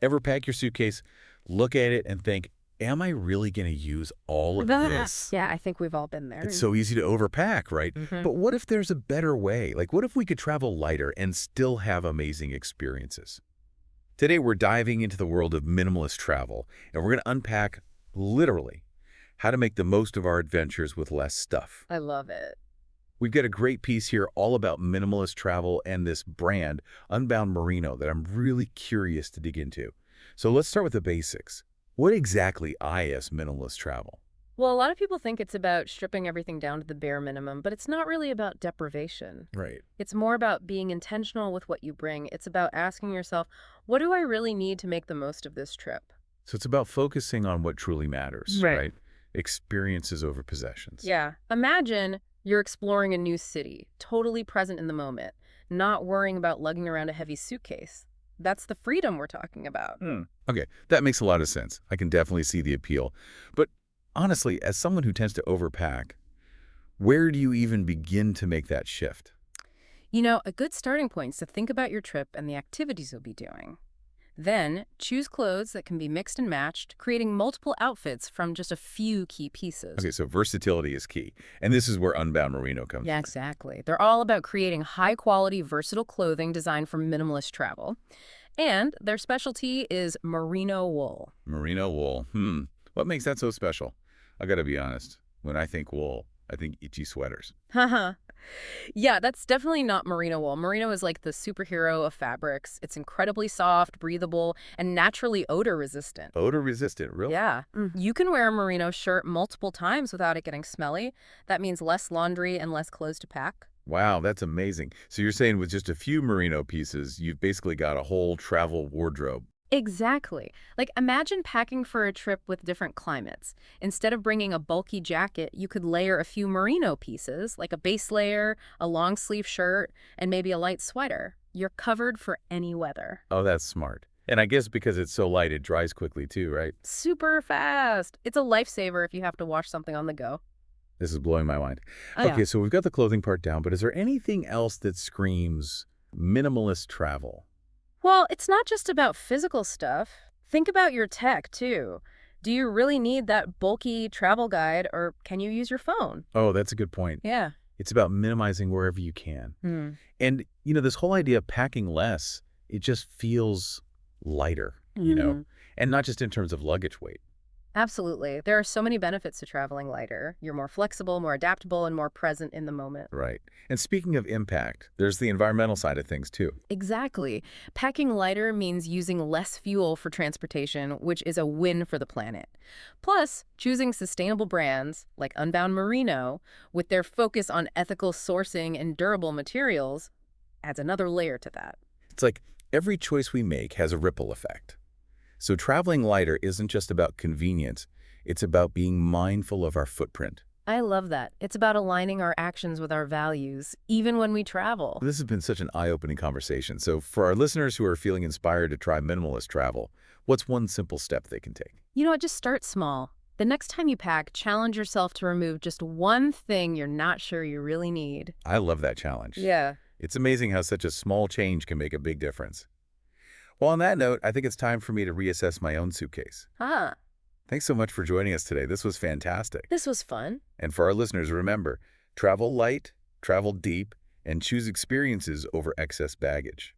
Ever pack your suitcase, look at it, and think, am I really going to use all of this? Yeah, I think we've all been there. It's so easy to overpack, right? Hmm. But what if there's a better way? Like, what if we could travel lighter and still have amazing experiences? Today, we're diving into the world of minimalist travel, and we're going to unpack, literally, how to make the most of our adventures with less stuff. I love it. We've got a great piece here all about minimalist travel and this brand, Unbound Merino, that I'm really curious to dig into. So let's start with the basics. What exactly is minimalist travel? Well, a lot of people think it's about stripping everything down to the bare minimum, but it's not really about deprivation. Right. It's more about being intentional with what you bring. It's about asking yourself, what do I really need to make the most of this trip? So it's about focusing on what truly matters, Right. right? Experiences over possessions. Yeah. Imagine you're exploring a new city, totally present in the moment, not worrying about lugging around a heavy suitcase. That's the freedom we're talking about. Okay, that makes a lot of sense. I can definitely see the appeal. But honestly, as someone who tends to overpack, where do you even begin to make that shift? You know, a good starting point is to think about your trip and the activities you'll be doing. Then, choose clothes that can be mixed and matched, creating multiple outfits from just a few key pieces. Okay, so versatility is key. And this is where Unbound Merino comes Yeah, in. exactly. They're all about creating high-quality, versatile clothing designed for minimalist travel. And their specialty is merino wool. Merino wool. What makes that so special? I gotta be honest. When I think wool, I think itchy sweaters. Haha. Yeah, that's definitely not merino wool. Merino is like the superhero of fabrics. It's incredibly soft, breathable, and naturally odor resistant. Odor resistant, really? Yeah. You can wear a merino shirt multiple times without it getting smelly. That means less laundry and less clothes to pack. Wow, that's amazing. So you're saying with just a few merino pieces, you've basically got a whole travel wardrobe. Exactly. Like, imagine packing for a trip with different climates. Instead of bringing a bulky jacket, you could layer a few merino pieces, like a base layer, a long sleeve shirt, and maybe a light sweater. You're covered for any weather. Oh, that's smart. And I guess because it's so light, it dries quickly too, right? Super fast. It's a lifesaver if you have to wash something on the go. This is blowing my mind. Oh, yeah. Okay, so we've got the clothing part down, but is there anything else that screams minimalist travel? Well, it's not just about physical stuff. Think about your tech, too. Do you really need that bulky travel guide, or can you use your phone? Oh, that's a good point. Yeah. It's about minimizing wherever you can. And, this whole idea of packing less, it just feels lighter, and not just in terms of luggage weight. Absolutely. There are so many benefits to traveling lighter. You're more flexible, more adaptable, and more present in the moment. Right. And speaking of impact, there's the environmental side of things too. Exactly. Packing lighter means using less fuel for transportation, which is a win for the planet. Plus, choosing sustainable brands like Unbound Merino, with their focus on ethical sourcing and durable materials, adds another layer to that. It's like every choice we make has a ripple effect. So traveling lighter isn't just about convenience, it's about being mindful of our footprint. I love that. It's about aligning our actions with our values, even when we travel. This has been such an eye-opening conversation. So for our listeners who are feeling inspired to try minimalist travel, what's one simple step they can take? You know what? Just start small. The next time you pack, challenge yourself to remove just one thing you're not sure you really need. I love that challenge. Yeah. It's amazing how such a small change can make a big difference. Well, on that note, I think it's time for me to reassess my own suitcase. Ah, Thanks so much for joining us today. This was fantastic. this was fun. And for our listeners, remember, travel light, travel deep, and choose experiences over excess baggage.